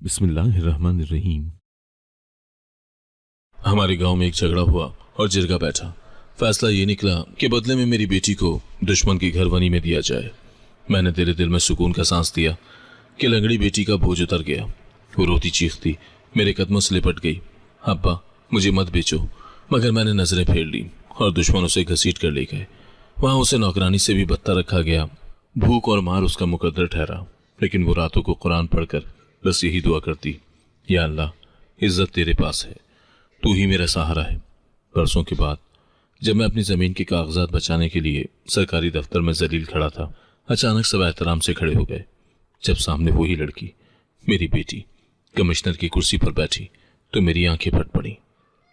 बिस्मिल्लाहिर्रहमानिर्रहीम। हमारे गांव में एक झगड़ा हुआ और जिरगा बैठा। फैसला ये निकला कि बदले में मेरी बेटी को दुश्मन की घरवनी में दिया जाए। मैंने तेरे दिल में सुकून का सांस दिया कि लंगड़ी बेटी का बोझ उतर गया। वो रोती चीखती मेरे कदमों से लिपट गई। अब्बा, मुझे मत बेचो। मगर मैंने नजरें फेर ली और दुश्मन उसे घसीट कर ले गए। वहां उसे नौकरानी से भी बदतर रखा गया। भूख और मार उसका मुकद्दर ठहरा, लेकिन वो रातों को कुरान पढ़कर बस यही दुआ करती, या अल्लाह, इज्जत तेरे पास है, तू ही मेरा सहारा है। बरसों के बाद जब मैं अपनी जमीन के कागजात बचाने के लिए सरकारी दफ्तर में जलील खड़ा था, अचानक सब एहतराम से खड़े हो गए। जब सामने वही लड़की, मेरी बेटी, कमिश्नर की कुर्सी पर बैठी तो मेरी आंखें फट पड़ी।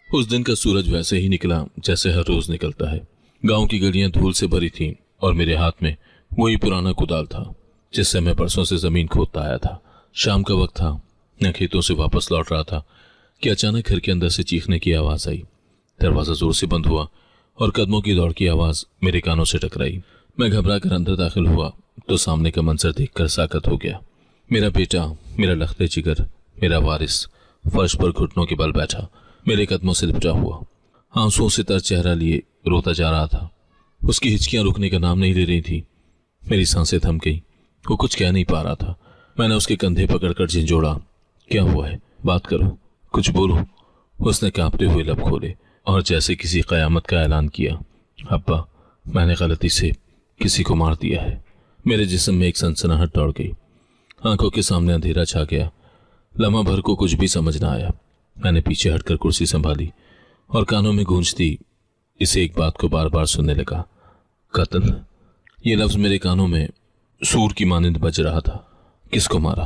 उस दिन का सूरज वैसे ही निकला जैसे हर रोज निकलता है। गांव की गलियां धूल से भरी थीं और मेरे हाथ में वही पुराना कुदाल था जिससे मैं परसों से जमीन खोदता आया था। शाम का वक्त था, मैं खेतों से वापस लौट रहा था कि अचानक घर के अंदर से चीखने की आवाज आई। दरवाजा जोर से बंद हुआ और कदमों की दौड़ की आवाज मेरे कानों से टकराई। मैं घबरा कर अंदर दाखिल हुआ तो सामने का मंजर देखकर साकत हो गया। मेरा बेटा, मेरा लख्ते जिगर, मेरा वारिस फर्श पर घुटनों के बल बैठा, मेरे कदमों से लिपटा हुआ, आंसुओं से तर चेहरा लिए रोता जा रहा था। उसकी हिचकियां रुकने का नाम नहीं ले रही थी। मेरी सांसें थम गई। वो कुछ कह नहीं पा रहा था। मैंने उसके कंधे पकड़कर झिंझोड़ा, क्या हुआ है, बात करो, कुछ बोलो। उसने कांपते हुए लब खोले और जैसे किसी कयामत का ऐलान किया, अब्बा, मैंने गलती से किसी को मार दिया है। मेरे जिस्म में एक सनसनाहट दौड़ गई। आंखों के सामने अंधेरा छा गया। लम्हा भर को कुछ भी समझ ना आया। मैंने पीछे हटकर कुर्सी संभाली और कानों में गूंजती इसे एक बात को बार बार सुनने लगा, कत्ल। ये लफ्ज मेरे कानों में सूर की मानिंद बज रहा था। किसको मारा,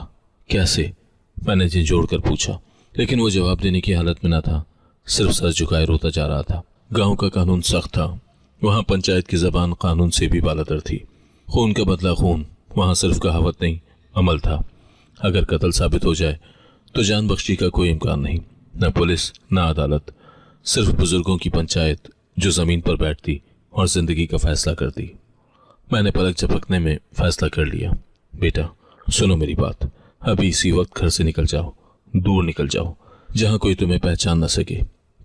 कैसे, मैंने झिझोड़ कर पूछा, लेकिन वो जवाब देने की हालत में न था। सिर्फ सर झुकाए रोता जा रहा था। गांव का कानून सख्त था। वहां पंचायत की जबान कानून से भी बालातर थी। खून का बदला खून। वहां सिर्फ कहावत नहीं, अमल था। अगर कत्ल साबित हो जाए तो जान बख्शी का कोई इम्कान नहीं। न पुलिस, न अदालत, सिर्फ बुजुर्गों की पंचायत जो जमीन पर बैठती और जिंदगी का फैसला करती। मैंने पलक झपकने में फैसला कर लिया, बेटा सुनो मेरी बात, अभी इसी वक्त घर से निकल जाओ, दूर निकल जाओ, जहां कोई तुम्हें पहचान न सके।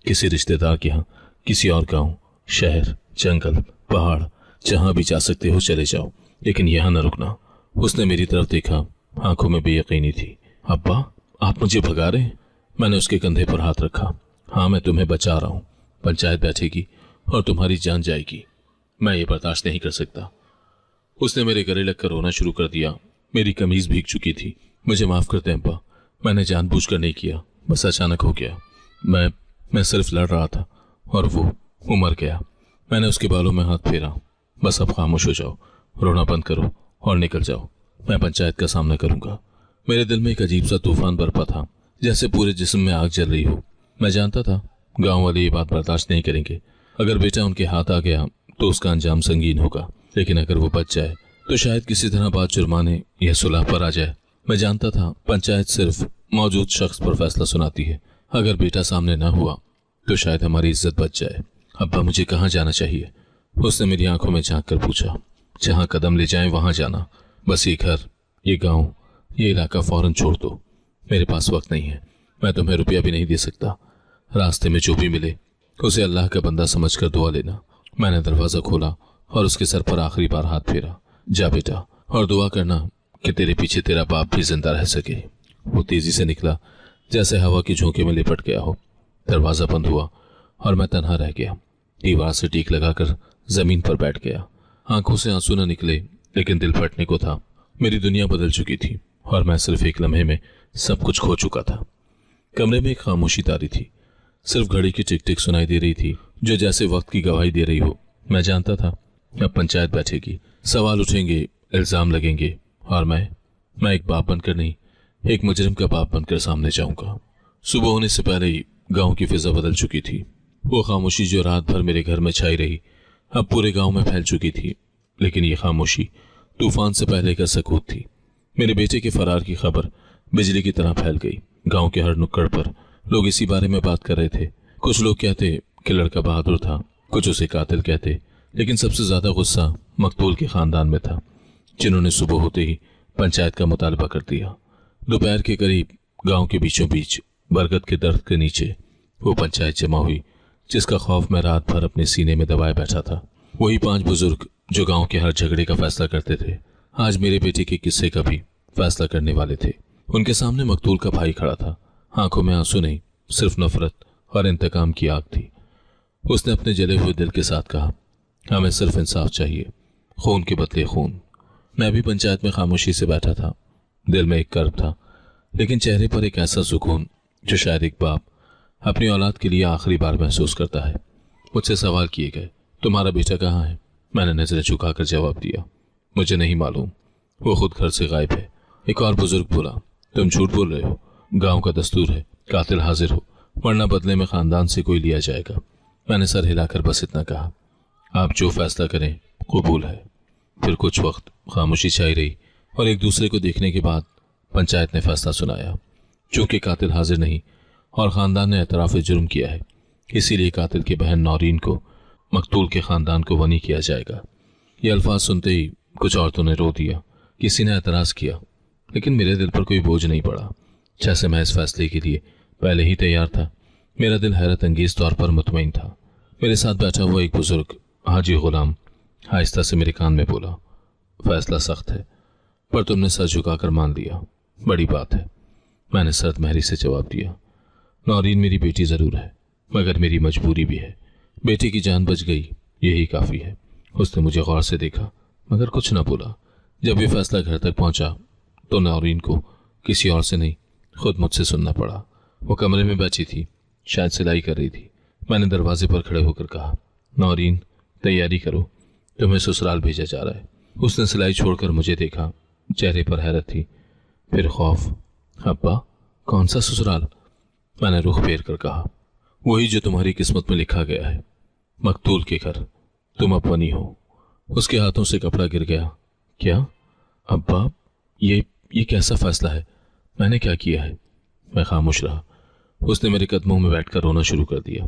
किसी रिश्तेदार के यहाँ, किसी और गांव, शहर, जंगल, पहाड़, जहां भी जा सकते हो चले जाओ, लेकिन यहां न रुकना। उसने मेरी तरफ देखा, आंखों में बेयकीनी थी। अब्बा, आप मुझे भगा रहे हैं? मैंने उसके कंधे पर हाथ रखा। हाँ, मैं तुम्हें बचा रहा हूं। पंचायत बैठेगी और तुम्हारी जान जाएगी। मैं ये बर्दाश्त नहीं कर सकता। उसने मेरे गले लगकर रोना शुरू कर दिया। मेरी कमीज भीग चुकी थी। मुझे माफ कर दें अब्बा, मैंने जानबूझकर नहीं किया, बस अचानक हो गया। मैं सिर्फ लड़ रहा था और वो मर गया। मैंने उसके बालों में हाथ फेरा। बस अब खामोश हो जाओ, रोना बंद करो और निकल जाओ। मैं पंचायत का सामना करूंगा। मेरे दिल में एक अजीब सा तूफान बरपा था, जैसे पूरे जिस्म में आग जल रही हो। मैं जानता था गांव वाले ये बात बर्दाश्त नहीं करेंगे। अगर बेटा उनके हाथ आ गया तो उसका अंजाम संगीन होगा, लेकिन अगर वो बच जाए तो शायद किसी तरह बात जुर्माने या सुलह पर आ जाए। मैं जानता था पंचायत सिर्फ मौजूद शख्स पर फैसला सुनाती है। अगर बेटा सामने ना हुआ तो शायद हमारी इज्जत बच जाए। अब्बा, मुझे कहाँ जाना चाहिए? उसने मेरी आंखों में झांक कर पूछा। जहां कदम ले जाए वहां जाना। बस ये घर, ये गांव, ये इलाका फौरन छोड़ दो। मेरे पास वक्त नहीं है, मैं तुम्हें रुपया भी नहीं दे सकता। रास्ते में जो भी मिले उसे अल्लाह का बंदा समझकर दुआ लेना। मैंने दरवाजा खोला और उसके सर पर आखिरी बार हाथ फेरा। जा बेटा, और दुआ करना कि तेरे पीछे तेरा बाप भी जिंदा रह सके। वो तेजी से निकला जैसे हवा के झोंके में लिपट गया हो। दरवाजा बंद हुआ और मैं तन्हा रह गया। दीवार से टीक लगाकर जमीन पर बैठ गया। आंखों से आंसू न निकले, लेकिन दिल फटने को था। मेरी दुनिया बदल चुकी थी और मैं सिर्फ एक लम्हे में सब कुछ खो चुका था। कमरे में एक खामोशी तारी थी। सिर्फ घड़ी की टिक टिक सुनाई दे रही थी, जो जैसे वक्त की गवाही दे रही हो। मैं जानता था अब पंचायत बैठेगी, सवाल उठेंगे, इल्जाम लगेंगे, और मैं एक बाप बनकर नहीं, एक मुजरिम का बाप बनकर सामने जाऊंगा। सुबह होने से पहले ही गांव की फिजा बदल चुकी थी। वो खामोशी जो रात भर मेरे घर में छाई रही अब पूरे गांव में फैल चुकी थी। लेकिन ये खामोशी तूफान से पहले का सकूत थी। मेरे बेटे के फरार की खबर बिजली की तरह फैल गई। गांव के हर नुक्कड़ पर लोग इसी बारे में बात कर रहे थे। कुछ लोग कहते कि लड़का बहादुर था, कुछ उसे कातिल कहते, लेकिन सबसे ज्यादा गुस्सा मकतूल के खानदान में था, जिन्होंने सुबह होते ही पंचायत का मुतालबा कर दिया। दोपहर के करीब गांव के बीचों बीच बरगद के दरख्त के नीचे वो पंचायत जमा हुई जिसका खौफ मैं रात भर अपने सीने में दबाए बैठा था। वही 5 बुजुर्ग जो गांव के हर झगड़े का फैसला करते थे, आज मेरे बेटे के किस्से का भी फैसला करने वाले थे। उनके सामने मकतूल का भाई खड़ा था। आंखों में आंसू नहीं, सिर्फ नफरत और इंतकाम की आग थी। उसने अपने जले हुए दिल के साथ कहा, हमें सिर्फ इंसाफ चाहिए, खून के बदले खून। मैं भी पंचायत में खामोशी से बैठा था। दिल में एक कर्ब था, लेकिन चेहरे पर एक ऐसा सुकून जो शायद एक बाप अपनी औलाद के लिए आखिरी बार महसूस करता है। मुझसे सवाल किए गए, तुम्हारा बेटा कहाँ है? मैंने नजरें झुकाकर जवाब दिया, मुझे नहीं मालूम, वो खुद घर से गायब है। एक और बुजुर्ग बोला, तुम झूठ बोल रहे हो, गांव का दस्तूर है, कातिल हाजिर हो, वरना बदले में खानदान से कोई लिया जाएगा। मैंने सर हिलाकर बस इतना कहा, आप जो फैसला करें कबूल है। फिर कुछ वक्त खामोशी छाई रही और एक दूसरे को देखने के बाद पंचायत ने फैसला सुनाया। चूंकि कातिल हाजिर नहीं और खानदान ने एतराफ़ जुर्म किया है, इसीलिए कातिल की बहन नौरीन को मकतूल के खानदान को वनी किया जाएगा। ये अल्फाज सुनते ही कुछ औरतों ने रो दिया, किसी ने एतराज़ किया, लेकिन मेरे दिल पर कोई बोझ नहीं पड़ा। जैसे मैं इस फैसले के लिए पहले ही तैयार था। मेरा दिल हैरत अंगेज तौर पर मुतमईन था। मेरे साथ बैठा हुआ एक बुजुर्ग हाजी गुलाम आहिस्ता से मेरे कान में बोला, फैसला सख्त है, पर तुमने सर झुकाकर मान लिया, बड़ी बात है। मैंने सर्द महरी से जवाब दिया, नौरीन मेरी बेटी ज़रूर है, मगर मेरी मजबूरी भी है। बेटी की जान बच गई, यही काफ़ी है। उसने मुझे गौर से देखा, मगर कुछ न बोला। जब ये फैसला घर तक पहुंचा तो नौरीन को किसी और से नहीं, खुद मुझसे सुनना पड़ा। वो कमरे में बैठी थी, शायद सिलाई कर रही थी। मैंने दरवाजे पर खड़े होकर कहा, नौरीन तैयारी करो, तुम्हें ससुराल भेजा जा रहा है। उसने सिलाई छोड़कर मुझे देखा, चेहरे पर हैरत थी, फिर खौफ। अब्बा, कौन सा ससुराल? मैंने रुख फेर कर कहा, वही जो तुम्हारी किस्मत में लिखा गया है, मकतूल के घर, तुम अब बनी हो। उसके हाथों से कपड़ा गिर गया। क्या अब्बा, ये कैसा फैसला है? मैंने क्या किया है? मैं खामोश रहा। उसने मेरे कदमों में बैठकर रोना शुरू कर दिया।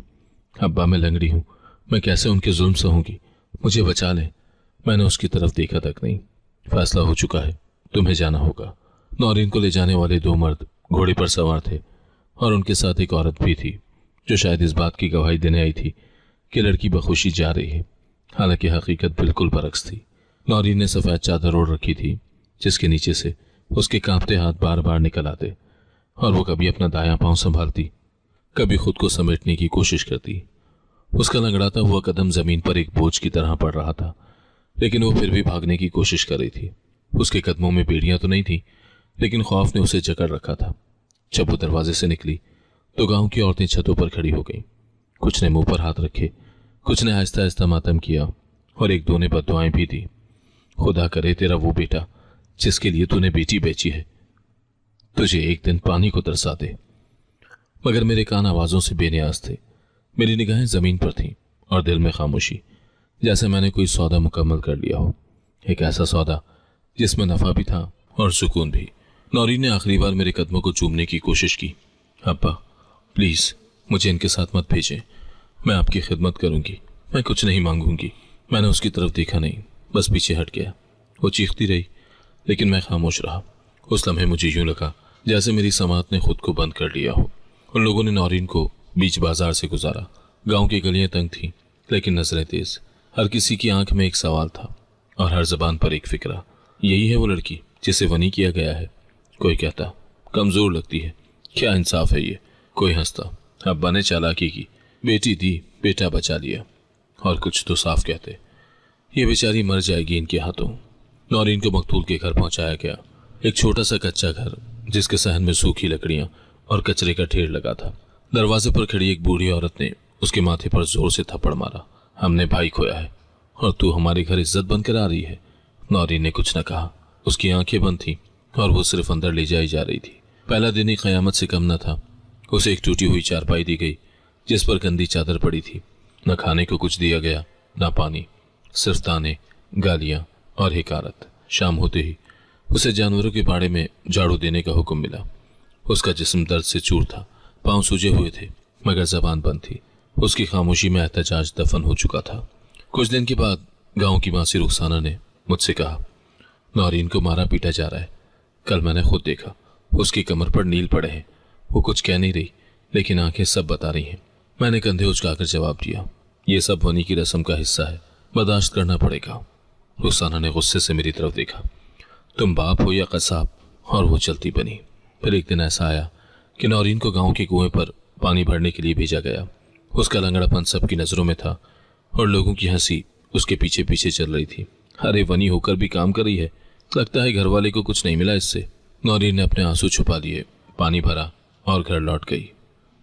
अब्बा, मैं लंगड़ी हूं, मैं कैसे उनके जुल्म सहूंगी, मुझे बचा लें। मैंने उसकी तरफ देखा तक नहीं। फैसला हो चुका है, तुम्हें जाना होगा। नौरीन को ले जाने वाले 2 मर्द घोड़े पर सवार थे और उनके साथ एक औरत भी थी जो शायद इस बात की गवाही देने आई थी कि लड़की बखुशी जा रही है। हालांकि हकीकत बिल्कुल बरक्स थी। नौरीन ने सफ़ेद चादर ओढ़ रखी थी जिसके नीचे से उसके कांपते हाथ बार बार निकल आते और वो कभी अपना दायां पांव संभालती, कभी खुद को समेटने की कोशिश करती। उसका लंगड़ाता हुआ कदम जमीन पर एक बोझ की तरह पड़ रहा था, लेकिन वो फिर भी भागने की कोशिश कर रही थी। उसके कदमों में बेड़ियां तो नहीं थी, लेकिन खौफ ने उसे जकड़ रखा था। जब वो दरवाजे से निकली तो गांव की औरतें छतों पर खड़ी हो गईं। कुछ ने मुंह पर हाथ रखे, कुछ ने आहिस्ता आहिस्ता मातम किया और एक दो ने बद्दुआएं भी दी। खुदा करे तेरा वो बेटा जिसके लिए तूने बेटी बेची है, तुझे एक दिन पानी को तरसा दे। मगर मेरे कान आवाजों से बेनियाज थे। मेरी निगाहें जमीन पर थीं और दिल में खामोशी, जैसे मैंने कोई सौदा मुकम्मल कर लिया हो। एक ऐसा सौदा जिसमें नफा भी था और सुकून भी। नौरीन ने आखिरी बार मेरे कदमों को चूमने की कोशिश की। अब्बा प्लीज मुझे इनके साथ मत भेजें, मैं आपकी खिदमत करूंगी, मैं कुछ नहीं मांगूंगी। मैंने उसकी तरफ देखा नहीं, बस पीछे हट गया। वो चीखती रही, लेकिन मैं खामोश रहा। उस लम्हे मुझे यूं लगा जैसे मेरी समात ने खुद को बंद कर लिया हो। उन लोगों ने नौरीन को बीच बाजार से गुजारा। गांव की गलियां तंग थीं, लेकिन नजरें तेज। हर किसी की आंख में एक सवाल था और हर जबान पर एक फिक्रा। यही है वो लड़की जिसे वनी किया गया है। कोई कहता कमजोर लगती है, क्या इंसाफ है ये। कोई हंसता अब्बा ने चालाकी की, बेटी दी बेटा बचा लिया। और कुछ तो साफ कहते ये बेचारी मर जाएगी इनके हाथों। नौरीन को मकतूल के घर पहुंचाया गया। एक छोटा सा कच्चा घर जिसके सहन में सूखी लकड़ियां और कचरे का ढेर लगा था। दरवाजे पर खड़ी एक बूढ़ी औरत ने उसके माथे पर जोर से थप्पड़ मारा। हमने भाई खोया है और तू हमारे घर इज्जत बनकर आ रही है। नौरीन ने कुछ न कहा। उसकी आंखें बंद थीं और वो सिर्फ अंदर ले जाई जा रही थी। पहला दिन ही क़यामत से कम न था। उसे एक टूटी हुई चारपाई दी गई जिस पर गंदी चादर पड़ी थी। न खाने को कुछ दिया गया, न पानी, सिर्फ ताने, गालियां और हिकारत। शाम होते ही उसे जानवरों के बाड़े में झाड़ू देने का हुक्म मिला। उसका जिस्म दर्द से चूर था, पांव सूजे हुए थे, मगर जबान बंद थी। उसकी खामोशी में एहतजाज दफन हो चुका था। कुछ दिन के बाद गांव की मासी रुखसाना ने मुझसे कहा, नौरीन को मारा पीटा जा रहा है। कल मैंने खुद देखा, उसकी कमर पर नील पड़े हैं। वो कुछ कह नहीं रही, लेकिन आंखें सब बता रही हैं। मैंने कंधे उचकाकर जवाब दिया, ये सब वनी की रस्म का हिस्सा है, बर्दाश्त करना पड़ेगा। रुखसाना ने गुस्से से मेरी तरफ देखा। तुम बाप हो या कसाब? और वो चलती बनी। फिर एक दिन ऐसा आया कि नौरीन को गांव के कुएं पर पानी भरने के लिए भेजा गया। उसका लंगड़ापन सबकी नजरों में था और लोगों की हंसी उसके पीछे पीछे चल रही थी। अरे वनी होकर भी काम कर रही है, लगता है घर वाले को कुछ नहीं मिला इससे। नौरीन ने अपने आंसू छुपा लिए, पानी भरा और घर लौट गई।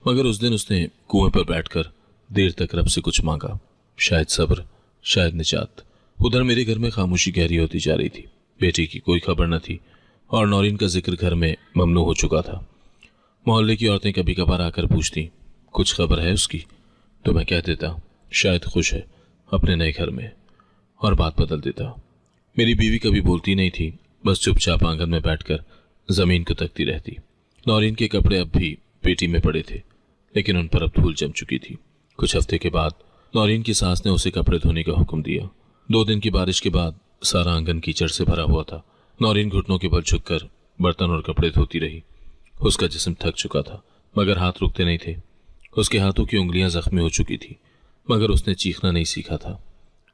मगर उस दिन उसने कुएं पर बैठकर देर तक रब से कुछ मांगा, शायद सब्र, शायद निजात। उधर मेरे घर में खामोशी गहरी होती जा रही थी। बेटी की कोई खबर न थी और नौरीन का जिक्र घर में ममनू हो चुका था। मोहल्ले की औरतें कभी कभार आकर पूछती, कुछ खबर है उसकी? तो मैं कह देता, शायद खुश है अपने नए घर में, और बात बदल देता। मेरी बीवी कभी बोलती नहीं थी, बस चुपचाप आंगन में बैठकर जमीन को तकती रहती। नौरीन के कपड़े अब भी पेटी में पड़े थे, लेकिन उन पर अब धूल जम चुकी थी। कुछ हफ्ते के बाद नौरीन की सास ने उसे कपड़े धोने का हुक्म दिया। 2 दिन की बारिश के बाद सारा आंगन कीचड़ से भरा हुआ था। नौरीन घुटनों के बल झुककर बर्तन और कपड़े धोती रही। उसका जिस्म थक चुका था, मगर हाथ रुकते नहीं थे। उसके हाथों की उंगलियां जख्मी हो चुकी थी, मगर उसने चीखना नहीं सीखा था।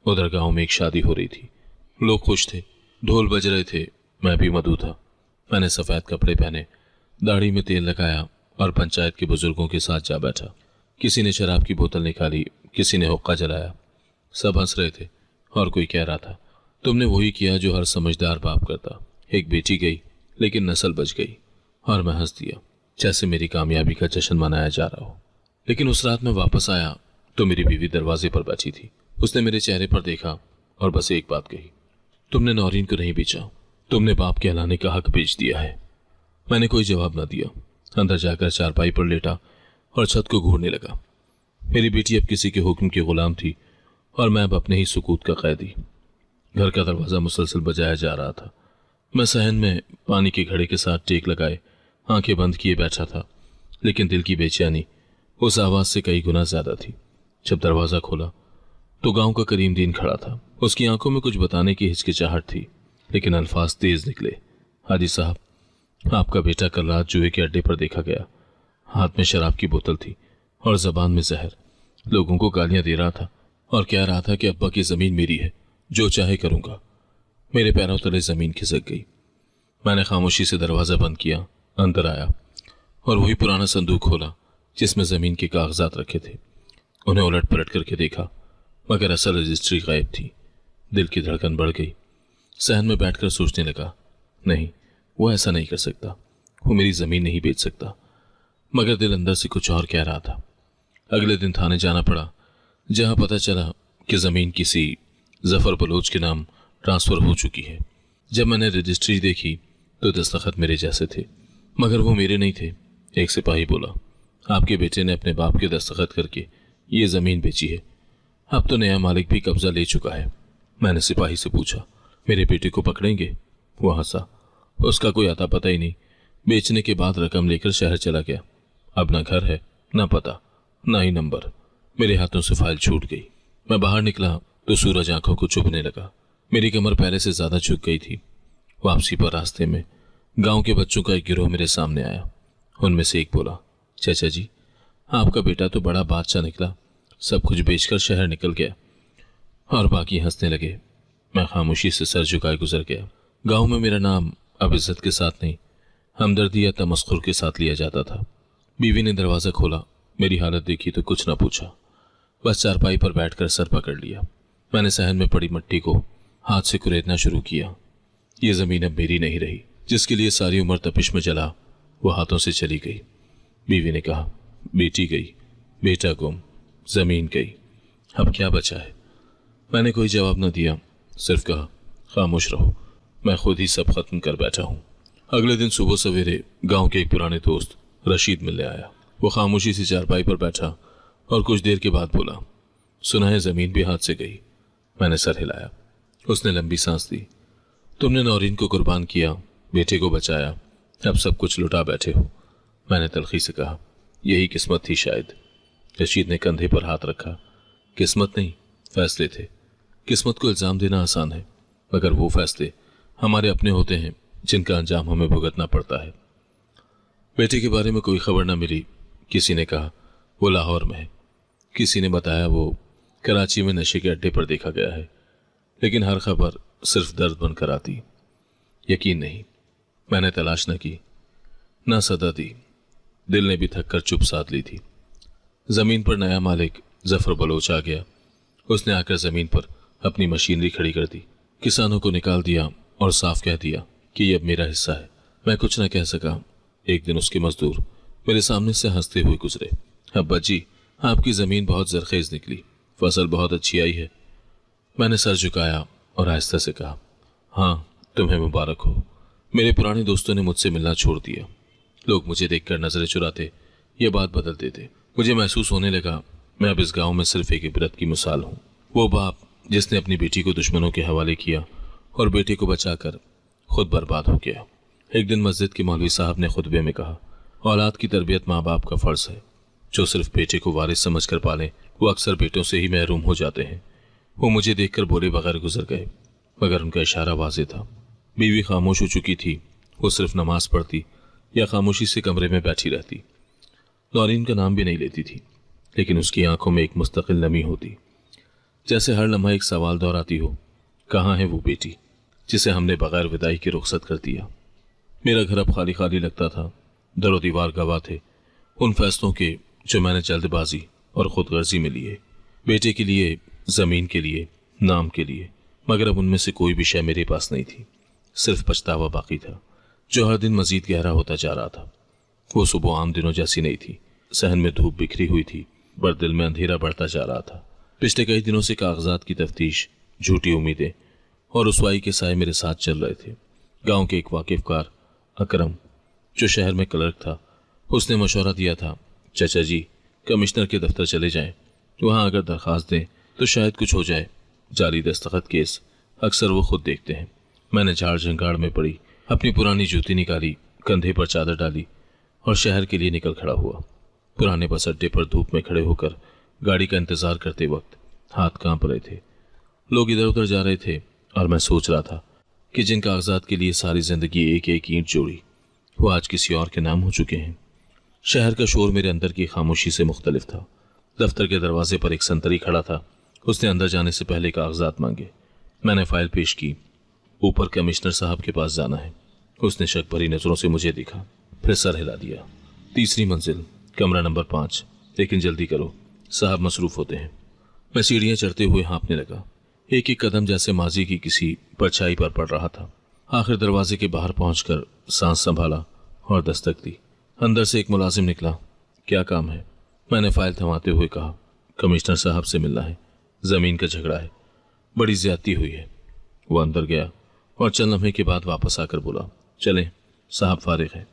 उधर गांव में एक शादी हो रही थी। लोग खुश थे, ढोल बज रहे थे। मैं भी मधु था। मैंने सफेद कपड़े पहने, दाढ़ी में तेल लगाया और पंचायत के बुजुर्गों के साथ जा बैठा। किसी ने शराब की बोतल निकाली, किसी ने हुक्का जलाया। सब हंस रहे थे और कोई कह रहा था, तुमने वही किया जो हर समझदार बाप करता। एक बेटी गई, लेकिन नस्ल बच गई। और मैं हंस दिया, जैसे मेरी कामयाबी का जश्न मनाया जा रहा हो। लेकिन उस रात मैं वापस आया तो मेरी बीवी दरवाजे पर बैठी थी। उसने मेरे चेहरे पर देखा और बस एक बात कही, तुमने नौरीन को नहीं बेचा, तुमने बाप कहलाने का हक बेच दिया है। मैंने कोई जवाब न दिया। अंदर जाकर चारपाई पर लेटा और छत को घूरने लगा। मेरी बेटी अब किसी के हुक्म की गुलाम थी और मैं अब अपने ही सुकूत का कैदी। घर का दरवाजा मुसलसल बजाया जा रहा था। मैं सहन में पानी के घड़े के साथ टेक लगाए आंखें बंद किए बैठा था, लेकिन दिल की बेचैनी उस आवाज से कई गुना ज्यादा थी। जब दरवाजा खोला तो गांव का करीम दीन खड़ा था। उसकी आंखों में कुछ बताने की हिचकिचाहट थी, लेकिन अल्फाज तेज निकले। हाजी साहब, आपका बेटा कल रात जुए के अड्डे पर देखा गया। हाथ में शराब की बोतल थी और जबान में जहर। लोगों को गालियां दे रहा था और कह रहा था कि अब्बा की जमीन मेरी है, जो चाहे करूंगा। मेरे पैरों तले जमीन खिसक गई। मैंने खामोशी से दरवाजा बंद किया, अंदर आया और वही पुराना संदूक खोला जिसमें जमीन के कागजात रखे थे। उन्हें उलट पलट करके देखा, मगर असल रजिस्ट्री गायब थी। दिल की धड़कन बढ़ गई। सहन में बैठकर सोचने लगा, नहीं, वो ऐसा नहीं कर सकता, वो मेरी जमीन नहीं बेच सकता। मगर दिल अंदर से कुछ और कह रहा था। अगले दिन थाने जाना पड़ा, जहां पता चला कि जमीन किसी जफर बलोच के नाम ट्रांसफर हो चुकी है। जब मैंने रजिस्ट्री देखी तो दस्तखत मेरे जैसे थे, मगर वो मेरे नहीं थे। एक सिपाही बोला, आपके बेटे ने अपने बाप के दस्तखत करके ये जमीन बेची है। अब तो नया मालिक भी कब्जा ले चुका है। मैंने सिपाही से पूछा, मेरे बेटे को पकड़ेंगे? वो हंसा, उसका कोई आता पता ही नहीं। बेचने के बाद रकम लेकर शहर चला गया। अब ना घर है, ना पता, ना ही नंबर। मेरे हाथों से फाइल छूट गई। मैं बाहर निकला तो सूरज आंखों को चुभने लगा। मेरी कमर पहले से ज्यादा झुक गई थी। वापसी पर रास्ते में गांव के बच्चों का एक गिरोह मेरे सामने आया। उनमें से एक बोला, चाचा जी, आपका बेटा तो बड़ा बादशाह निकला, सब कुछ बेचकर शहर निकल गया। और बाकी हंसने लगे। मैं खामोशी से सर झुकाए गुजर गया। गांव में मेरा नाम अब इज्जत के साथ नहीं, हमदर्दी या तमस्खुर के साथ लिया जाता था। बीवी ने दरवाजा खोला, मेरी हालत देखी तो कुछ ना पूछा, बस चारपाई पर बैठकर सर पकड़ लिया। मैंने सहन में पड़ी मिट्टी को हाथ से कुरेदना शुरू किया। ये जमीन अब मेरी नहीं रही। जिसके लिए सारी उम्र तपिश में जला, वो हाथों से चली गई। बीवी ने कहा, बेटी गई, बेटा गुम, जमीन गई, अब क्या बचा है? मैंने कोई जवाब न दिया, सिर्फ कहा, खामोश रहो, मैं खुद ही सब खत्म कर बैठा हूं। अगले दिन सुबह सवेरे गांव के एक पुराने दोस्त रशीद मिलने आया। वो खामोशी से चारपाई पर बैठा और कुछ देर के बाद बोला, सुना है जमीन भी हाथ से गई। मैंने सर हिलाया। उसने लंबी सांस ली। तुमने नौरीन को कुर्बान किया, बेटे को बचाया, अब सब कुछ लुटा बैठे हो। मैंने तलखी से कहा, यही किस्मत थी शायद। रशीद ने कंधे पर हाथ रखा। किस्मत नहीं, फैसले थे। किस्मत को इल्जाम देना आसान है, मगर वो फैसले हमारे अपने होते हैं जिनका अंजाम हमें भुगतना पड़ता है। बेटे के बारे में कोई खबर न मिली। किसी ने कहा वो लाहौर में है, किसी ने बताया वो कराची में नशे के अड्डे पर देखा गया है, लेकिन हर खबर सिर्फ दर्द बनकर आती। यकीन नहीं, मैंने तलाश न की, न सदा दी। दिल ने भी थक कर चुप साध ली थी। जमीन पर नया मालिक जफर बलोच आ गया। उसने आकर जमीन पर अपनी मशीनरी खड़ी कर दी, किसानों को निकाल दिया और साफ कह दिया कि ये अब मेरा हिस्सा है। मैं कुछ न कह सका। एक दिन उसके मजदूर मेरे सामने से हंसते हुए गुजरे। अब्बा जी, आपकी जमीन बहुत जरखेज निकली, फसल बहुत अच्छी आई है। मैंने सर झुकाया और आहिस्ता से कहा, हाँ, तुम्हें मुबारक हो। मेरे पुराने दोस्तों ने मुझसे मिलना छोड़ दिया। लोग मुझे देखकर नजरें चुराते ये बात बदल देते। मुझे महसूस होने लगा मैं अब इस गांव में सिर्फ एक इबरत की मिसाल हूँ। वो बाप जिसने अपनी बेटी को दुश्मनों के हवाले किया और बेटे को बचाकर खुद बर्बाद हो गया। एक दिन मस्जिद के मौलवी साहब ने खुतबे में कहा, औलाद की तरबियत माँ बाप का फर्ज है। जो सिर्फ बेटे को वारिस समझ कर पाले वो अक्सर बेटों से ही महरूम हो जाते हैं। वो मुझे देखकर बोले बगैर गुजर गए, मगर उनका इशारा वाज़ेह था। बीवी खामोश हो चुकी थी। वो सिर्फ नमाज पढ़ती या खामोशी से कमरे में बैठी रहती। नौरीन का नाम भी नहीं लेती थी, लेकिन उसकी आंखों में एक मुस्तकिल नमी होती, जैसे हर लम्हा एक सवाल दोहराती हो, कहाँ है वो बेटी जिसे हमने बगैर विदाई की रुखसत कर दिया। मेरा घर अब खाली खाली लगता था। दरो दीवार गवाह थे उन फैसलों के जो मैंने जल्दबाजी और खुदगर्जी में लिए, बेटे के लिए, जमीन के लिए, नाम के लिए। मगर अब उनमें से कोई भी शय मेरे पास नहीं थी। सिर्फ पछतावा बाकी था, जो हर दिन मजीद गहरा होता जा रहा था। वो सुबह आम दिनों जैसी नहीं थी। सहन में धूप बिखरी हुई थी, पर दिल में अंधेरा बढ़ता जा रहा था। पिछले कई दिनों से कागजात की तफ्तीश, झूठी उम्मीदें और रुसवाई के साए मेरे साथ चल रहे थे। गांव के एक वाकिफकार अकरम, जो शहर में क्लर्क था, उसने मशवरा दिया था, चाचा जी, कमिश्नर के दफ्तर चले जाएं, वहां अगर दरखास्त दें तो शायद कुछ हो जाए। जाली दस्तखत केस अक्सर वो खुद देखते हैं। मैंने झाड़ झंगाड़ में पड़ी अपनी पुरानी जूती निकाली, कंधे पर चादर डाली और शहर के लिए निकल खड़ा हुआ। पुराने बस अड्डे पर धूप में खड़े होकर गाड़ी का इंतजार करते वक्त हाथ कांप रहे थे। लोग इधर उधर जा रहे थे और मैं सोच रहा था कि जिन कागजात के लिए सारी जिंदगी एक एक ईंट जोड़ी, वो आज किसी और के नाम हो चुके हैं। शहर का शोर मेरे अंदर की खामोशी से मुख्तलिफ था। दफ्तर के दरवाजे पर एक संतरी खड़ा था। उसने अंदर जाने से पहले कागजात मांगे। मैंने फाइल पेश की। ऊपर कमिश्नर साहब के पास जाना है। उसने शक भरी नजरों से मुझे देखा, फिर सर हिला दिया। 3री मंजिल, कमरा नंबर 5, लेकिन जल्दी करो, साहब मसरूफ होते हैं। मैं सीढ़ियां चढ़ते हुए हाँफने लगा। एक एक कदम जैसे माजी की किसी परछाई पर पड़ रहा था। आखिर दरवाजे के बाहर पहुंचकर सांस संभाला और दस्तक दी। अंदर से एक मुलाजिम निकला। क्या काम है? मैंने फाइल थमाते हुए कहा, कमिश्नर साहब से मिलना है, जमीन का झगड़ा है, बड़ी ज्यादती हुई है। वो अंदर गया और चंद लम्हे के बाद वापस आकर बोला, चलें, साहब फारिग है।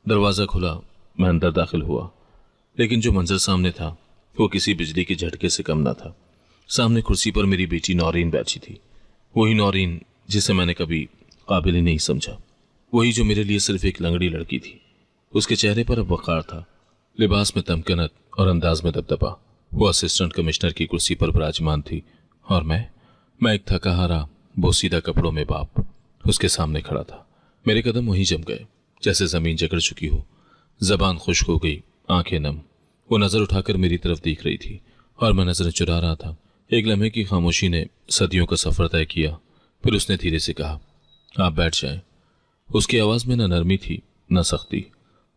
दरवाज़ा खुला, मैं अंदर दाखिल हुआ, लेकिन जो मंजर सामने था वो किसी बिजली के झटके से कम न था। सामने कुर्सी पर मेरी बेटी नौरीन बैठी थी। वही नौरीन जिसे मैंने कभी काबिल ही नहीं समझा, वही जो मेरे लिए सिर्फ एक लंगड़ी लड़की थी। उसके चेहरे पर अब वक़ार था, लिबास में तमकनत और अंदाज में दबदबा। वो असिस्टेंट कमिश्नर की कुर्सी पर विराजमान थी और मैं एक थका हारा बोसीदा कपड़ों में बाप उसके सामने खड़ा था। मेरे कदम वहीं जम गए जैसे जमीन जकड़ चुकी हो। जबान खुश्क हो गई, आंखें नम। वो नजर उठाकर मेरी तरफ देख रही थी और मैं नजरें चुरा रहा था। एक लम्हे की खामोशी ने सदियों का सफर तय किया। फिर उसने धीरे से कहा, आप बैठ जाएं। उसकी आवाज में न नरमी थी न सख्ती,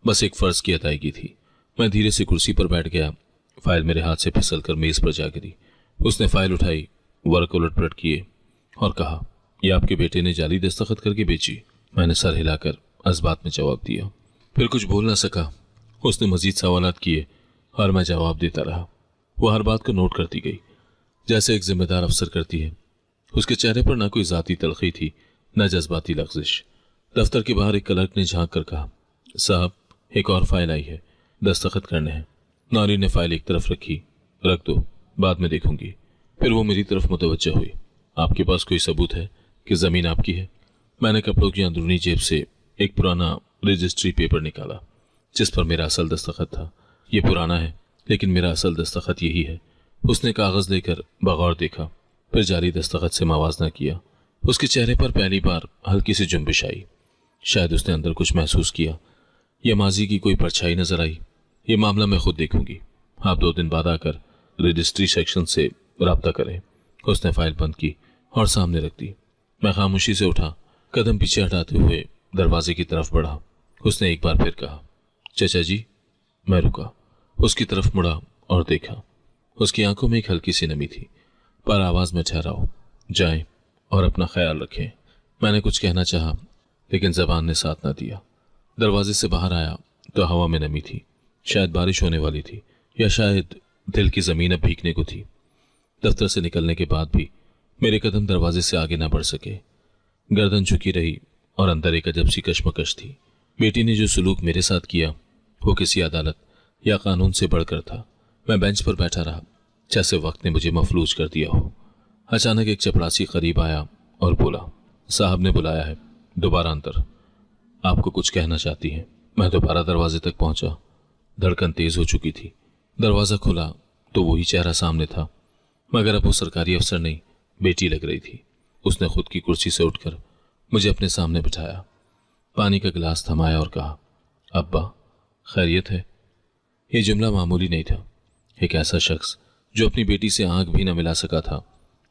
बस एक फर्ज की अदायगी थी। मैं धीरे से कुर्सी पर बैठ गया। फाइल मेरे हाथ से फिसल कर मेज पर जा गिरी। उसने फाइल उठाई, वर्क उलट पलट किए और कहा, यह आपके बेटे ने जाली दस्तखत करके बेची। मैंने सर हिलाकर असबात में जवाब दिया। फिर कुछ बोल ना सका। उसने मजीद सवालात किए और मैं जवाब देता रहा। वो हर बात को नोट करती गई जैसे एक जिम्मेदार अफसर करती है। उसके चेहरे पर न कोई जाती तलखी थी न जज्बाती लफ्जिश। दफ्तर के बाहर एक क्लर्क ने झांक कर कहा, साहब, एक और फाइल आई है, दस्तखत करने हैं। नारी ने फाइल एक तरफ रखी। रख दो, बाद में देखूंगी। फिर वो मेरी तरफ मुतवज्जह हुई। आपके पास कोई सबूत है कि जमीन आपकी है? मैंने कपड़ों की अंदरूनी जेब से एक पुराना रजिस्ट्री पेपर निकाला जिस पर मेरा असल दस्तखत था। ये पुराना है, लेकिन मेरा असल दस्तखत यही है। उसने कागज लेकर बगौर देखा, फिर जारी दस्तखत से मवाजना किया। उसके चेहरे पर पहली बार हल्की सी जुम्बिश आई। शायद उसने अंदर कुछ महसूस किया। या माजी की कोई परछाई नजर आई, ये मामला मैं खुद देखूंगी। आप 2 दिन बाद आकर रजिस्ट्री सेक्शन से राब्ता करें। उसने फाइल बंद की और सामने रख दी। मैं खामोशी से उठा, कदम पीछे हटाते हुए दरवाजे की तरफ बढ़ा। उसने एक बार फिर कहा, चचा जी। मैं रुका, उसकी तरफ मुड़ा और देखा। उसकी आंखों में एक हल्की सी नमी थी, पर आवाज में ठहराओ, जाएं और अपना ख्याल रखें। मैंने कुछ कहना चाहा, लेकिन जबान ने साथ ना दिया। दरवाजे से बाहर आया तो हवा में नमी थी, शायद बारिश होने वाली थी, या शायद दिल की जमीन अब भीगने को थी। दफ्तर से निकलने के बाद भी मेरे कदम दरवाजे से आगे ना बढ़ सके। गर्दन झुकी रही और अंदर एक अजब सी कशमकश थी। बेटी ने जो सलूक मेरे साथ किया वो किसी अदालत या कानून से बढ़कर था। मैं बेंच पर बैठा रहा, जैसे वक्त ने मुझे मफलूज कर दिया हो। अचानक एक चपरासी करीब आया और बोला, साहब ने बुलाया है, दोबारा अंदर, आपको कुछ कहना चाहती हैं। मैं दोबारा दरवाजे तक पहुंचा। धड़कन तेज हो चुकी थी। दरवाजा खुला तो वही चेहरा सामने था, मगर अब वो सरकारी अफसर नहीं, बेटी लग रही थी। उसने खुद की कुर्सी से उठकर मुझे अपने सामने बिठाया, पानी का गिलास थमाया और कहा, अब्बा खैरियत है। ये जुमला मामूली नहीं था। एक ऐसा शख्स जो अपनी बेटी से आंख भी न मिला सका था,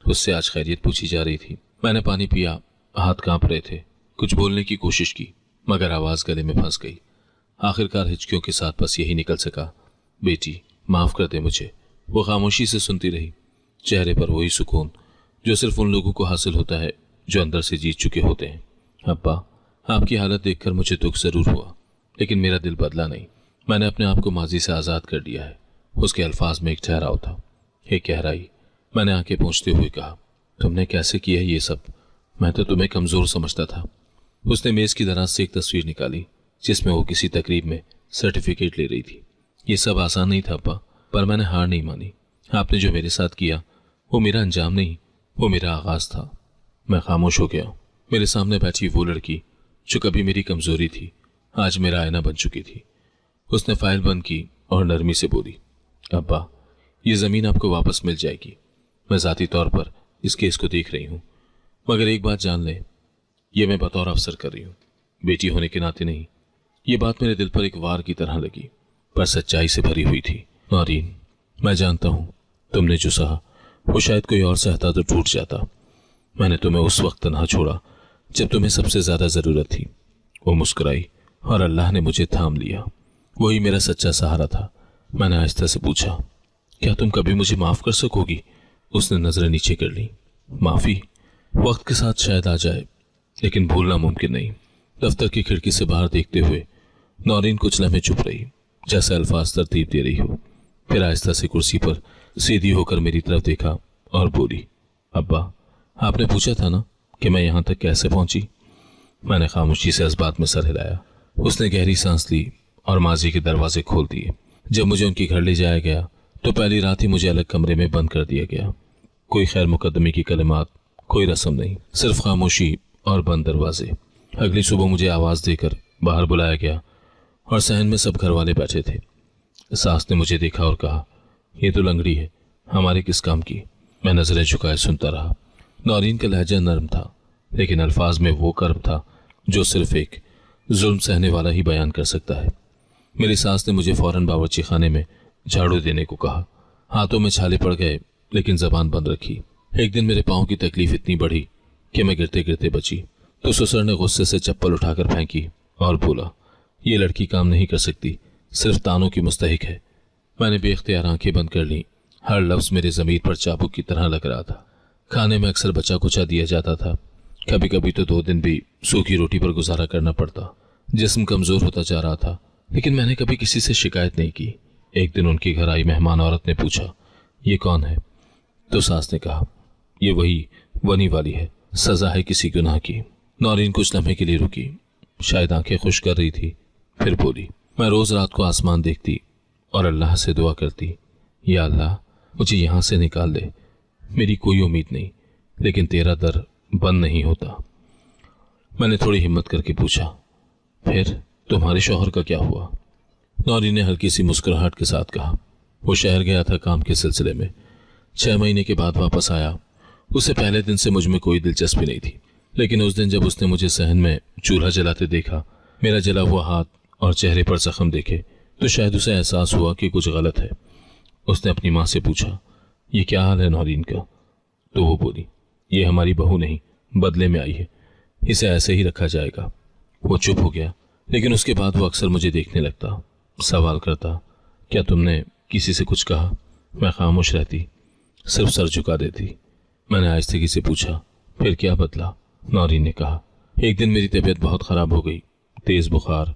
उससे आज खैरियत पूछी जा रही थी। मैंने पानी पिया, हाथ कांप रहे थे। कुछ बोलने की कोशिश की, मगर आवाज गले में फंस गई। आखिरकार हिचकियों के साथ बस यही निकल सका, बेटी माफ कर दे मुझे। वो खामोशी से सुनती रही, चेहरे पर वही सुकून जो सिर्फ उन लोगों को हासिल होता है जो अंदर से जीत चुके होते हैं। अब्बा, आपकी हालत देखकर मुझे दुख जरूर हुआ, लेकिन मेरा दिल बदला नहीं। मैंने अपने आप को माजी से आज़ाद कर दिया है। उसके अल्फाज में एक ठहराव था, एक गहराई। मैंने आंखें पोंछते हुए कहा, तुमने कैसे किया ये सब? मैं तो तुम्हें कमज़ोर समझता था। उसने मेज़ की दराज से एक तस्वीर निकाली, जिसमें वो किसी तकरीब में सर्टिफिकेट ले रही थी। ये सब आसान नहीं था अब्बा, पर मैंने हार नहीं मानी। आपने जो मेरे साथ किया वो मेरा अंजाम नहीं, वो मेरा आगाज था। मैं खामोश हो गया। मेरे सामने बैठी वो लड़की जो कभी मेरी कमजोरी थी, आज मेरा आईना बन चुकी थी। उसने फाइल बंद की और नरमी से बोली, अब्बा ये जमीन आपको वापस मिल जाएगी। मैं जाती तौर पर इस केस को देख रही हूँ, मगर एक बात जान ले, ये मैं बतौर अफसर कर रही हूँ, बेटी होने के नाते नहीं। ये बात मेरे दिल पर एक वार की तरह लगी, पर सच्चाई से भरी हुई थी। नौरीन, मैं जानता हूँ तुमने जो सहा वो शायद कोई और सहता तो टूट जाता। मैंने तुम्हें उस वक्त तन्हा छोड़ा जब तुम्हें सबसे ज्यादा जरूरत थी। वो मुस्कुराई और अल्लाह ने मुझे थाम लिया। वही मेरा सच्चा सहारा था। मैंने आहिस्ता से पूछा, क्या तुम कभी मुझे माफ कर सकोगी? उसने नजरें नीचे कर ली। माफी वक्त के साथ शायद आ जाए, लेकिन भूलना मुमकिन नहीं। दफ्तर की खिड़की से बाहर देखते हुए नौरीन कुछ लम्हे चुप रही, जैसे अल्फाज तरतीब दे रही हो। फिर आहिस्ता से कुर्सी पर सीधी होकर मेरी तरफ देखा और बोली, अब्बा आपने पूछा था ना कि मैं यहां तक कैसे पहुंची? मैंने खामोशी से इस बात में सर हिलाया। उसने गहरी सांस ली और माजी के दरवाजे खोल दिए। जब मुझे उनके घर ले जाया गया तो पहली रात ही मुझे अलग कमरे में बंद कर दिया गया। कोई खैर मुकदमे की कलिमात, कोई रस्म नहीं, सिर्फ खामोशी और बंद दरवाजे। अगली सुबह मुझे आवाज देकर बाहर बुलाया गया और सहन में सब घर वाले बैठे थे। सास ने मुझे देखा और कहा, ये तो लंगड़ी है, हमारे किस काम की? मैं नजरें झुकाए सुनता रहा। नौरीन का लहजा नरम था, लेकिन अल्फाज में वो कर्ब था जो सिर्फ एक जुल्म सहने वाला ही बयान कर सकता है। मेरी सास ने मुझे फौरन बावर्ची खाने में झाड़ू देने को कहा। हाथों में छाले पड़ गए, लेकिन जबान बंद रखी। एक दिन मेरे पाँव की तकलीफ इतनी बढ़ी कि मैं गिरते गिरते बची, तो ससुर ने गुस्से से चप्पल उठाकर फेंकी और बोला, ये लड़की काम नहीं कर सकती, सिर्फ तानों की मुस्तहिक है। मैंने बेख्तियार आंखें बंद कर ली। हर लफ्ज मेरे ज़मीर पर चाबुक की तरह लग रहा था। खाने में अक्सर बचा कुचा दिया जाता था, कभी कभी तो 2 दिन भी सूखी रोटी पर गुजारा करना पड़ता। जिस्म कमजोर होता जा रहा था, लेकिन मैंने कभी किसी से शिकायत नहीं की। एक दिन उनके घर आई मेहमान औरत ने पूछा, ये कौन है? तो सास ने कहा, ये वही वनी वाली है, सजा है किसी गुनाह की। नौरीन कुछ लम्हे के लिए रुकी, शायद आंखें खुश कर रही थी, फिर बोली, मैं रोज रात को आसमान देखती और अल्लाह से दुआ करती, या अल्लाह मुझे यहां से निकाल दे। मेरी कोई उम्मीद नहीं, लेकिन तेरा दर बंद नहीं होता। मैंने थोड़ी हिम्मत करके पूछा, फिर तुम्हारे शौहर का क्या हुआ? नौरीन ने हल्की सी मुस्कुराहट के साथ कहा, वो शहर गया था काम के सिलसिले में, 6 महीने के बाद वापस आया। उससे पहले दिन से मुझ में कोई दिलचस्पी नहीं थी, लेकिन उस दिन जब उसने मुझे सहन में चूल्हा जलाते देखा, मेरा जला हुआ हाथ और चेहरे पर जख्म देखे तो शायद उसे एहसास हुआ कि कुछ गलत है। उसने अपनी माँ से पूछा, ये क्या हाल है नौरीन का? तो वो बोली, ये हमारी बहू नहीं, बदले में आई है, इसे ऐसे ही रखा जाएगा। वो चुप हो गया, लेकिन उसके बाद वो अक्सर मुझे देखने लगता, सवाल करता, क्या तुमने किसी से कुछ कहा? मैं खामोश रहती, सिर्फ सर झुका देती। मैंने आहिस्तेगी से पूछा, फिर क्या बदला? नौरीन ने कहा, एक दिन मेरी तबीयत बहुत ख़राब हो गई, तेज़ बुखार,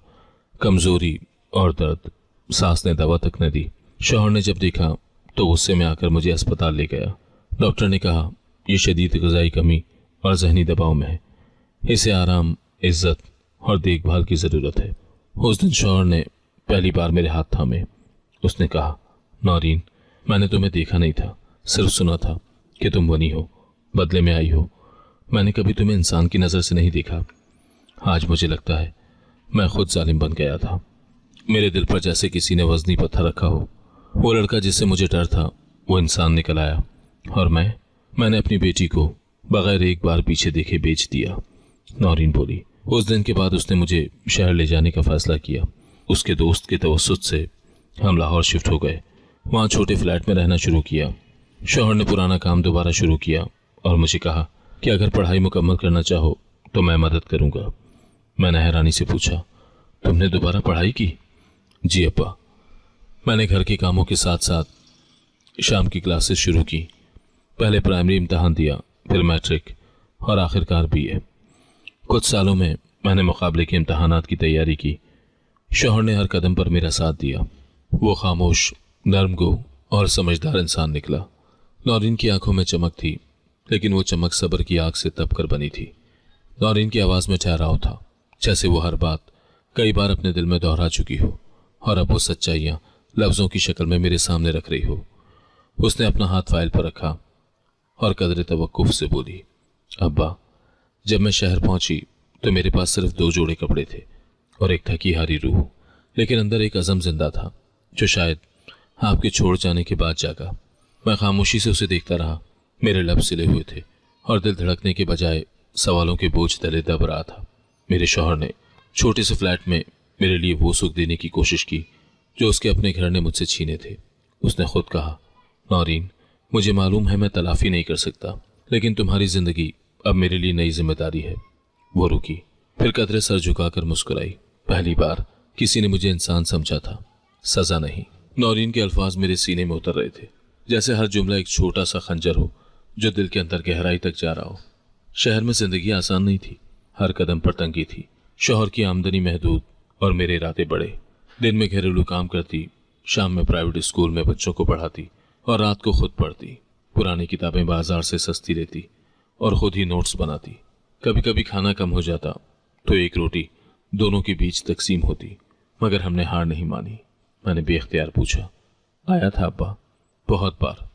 कमज़ोरी और दर्द। सास ने दवा तक न दी। शौहर ने जब देखा तो गुस्से में आकर मुझे अस्पताल ले गया। डॉक्टर ने कहा, ये शदीद ग़िज़ाई कमी और जहनी दबाव में है, इसे आराम, इज्जत और देखभाल की ज़रूरत है। उस दिन शौहर ने पहली बार मेरे हाथ थामे। उसने कहा, नौरीन, मैंने तुम्हें देखा नहीं था, सिर्फ सुना था कि तुम बनी हो, बदले में आई हो। मैंने कभी तुम्हें इंसान की नज़र से नहीं देखा। आज मुझे लगता है मैं खुद जालिम बन गया था। मेरे दिल पर जैसे किसी ने वज़नी पत्थर रखा हो। वो लड़का जिससे मुझे डर था वो इंसान निकल आया, और मैंने अपनी बेटी को बगैर एक बार पीछे देखे बेच दिया। नौरीन बोली, उस दिन के बाद उसने मुझे शहर ले जाने का फैसला किया। उसके दोस्त के तवस्सुत से हम लाहौर शिफ्ट हो गए। वहाँ छोटे फ्लैट में रहना शुरू किया। शौहर ने पुराना काम दोबारा शुरू किया और मुझे कहा कि अगर पढ़ाई मुकम्मल करना चाहो तो मैं मदद करूँगा। मैंने हैरानी से पूछा, तुमने दोबारा पढ़ाई की? जी अब्बा। मैंने घर के कामों के साथ साथ शाम की क्लासेस शुरू की। पहले प्राइमरी इम्तहान दिया, फिर मैट्रिक और आखिरकार बीए। कुछ सालों में मैंने मुकाबले के इम्तहानात की तैयारी की। शौहर ने हर कदम पर मेरा साथ दिया। वो खामोश, नर्मगो और समझदार इंसान निकला। नौरीन की आंखों में चमक थी, लेकिन वो चमक सब्र की आग से तप कर बनी थी। नौरीन की आवाज़ में ठहराव था, जैसे वो हर बात कई बार अपने दिल में दोहरा चुकी हो और अब वो सच्चाइयाँ लफ्ज़ों की शक्ल में मेरे सामने रख रही हो। उसने अपना हाथ फाइल पर रखा और कदरे तवक्कुफ से बोली, अब्बा, जब मैं शहर पहुंची तो मेरे पास सिर्फ 2 जोड़े कपड़े थे और एक थकी हारी रूह, लेकिन अंदर एक अज़म जिंदा था जो शायद आपके छोड़ जाने के बाद जागा। मैं खामोशी से उसे देखता रहा। मेरे लब सिले हुए थे और दिल धड़कने के बजाय सवालों के बोझ तले दब रहा था। मेरे शौहर ने छोटे से फ्लैट में मेरे लिए वो सुख देने की कोशिश की जो उसके अपने घर ने मुझसे छीने थे। उसने खुद कहा, नौरीन, मुझे मालूम है मैं तलाफी नहीं कर सकता, लेकिन तुम्हारी जिंदगी अब मेरे लिए नई जिम्मेदारी है। वो रुकी, फिर कदरे सर झुकाकर मुस्कुराई। पहली बार किसी ने मुझे इंसान समझा था, सजा नहीं। नौरीन के अल्फाज मेरे सीने में उतर रहे थे, जैसे हर जुमला एक छोटा सा खंजर हो जो दिल के अंदर गहराई तक जा रहा हो। शहर में जिंदगी आसान नहीं थी, हर कदम पर तंगी थी। शौहर की आमदनी महदूद और मेरे इरादे बड़े। दिन में घरेलू काम करती, शाम में प्राइवेट स्कूल में बच्चों को पढ़ाती और रात को खुद पढ़ती। पुरानी किताबें बाजार से सस्ती लेती और खुद ही नोट्स बनाती। कभी कभी खाना कम हो जाता तो एक रोटी दोनों के बीच तकसीम होती, मगर हमने हार नहीं मानी। मैंने बेख्तियार पूछा, आया था अब्बा? बहुत बार,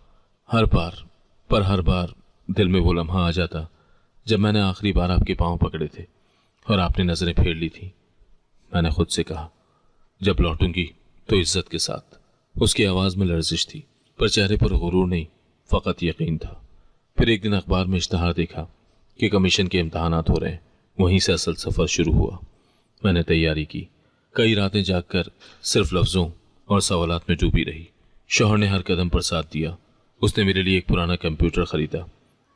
हर बार, पर हर बार दिल में वो लम्हा आ जाता जब मैंने आखिरी बार आपके पांव पकड़े थे और आपने नजरें फेर ली थी। मैंने खुद से कहा, जब लौटूंगी तो इज्जत के साथ। उसकी आवाज़ में लर्जिश थी, पर चेहरे पर गुरूर नहीं, फ़कत यकीन था। फिर एक दिन अखबार में इश्तहार देखा कि कमीशन के इम्तहानात हो रहे हैं। वहीं से असल सफ़र शुरू हुआ। मैंने तैयारी की, कई रातें जागकर सिर्फ लफ्ज़ों और सवालात में डूबी रही। शौहर ने हर कदम पर साथ दिया। उसने मेरे लिए एक पुराना कंप्यूटर ख़रीदा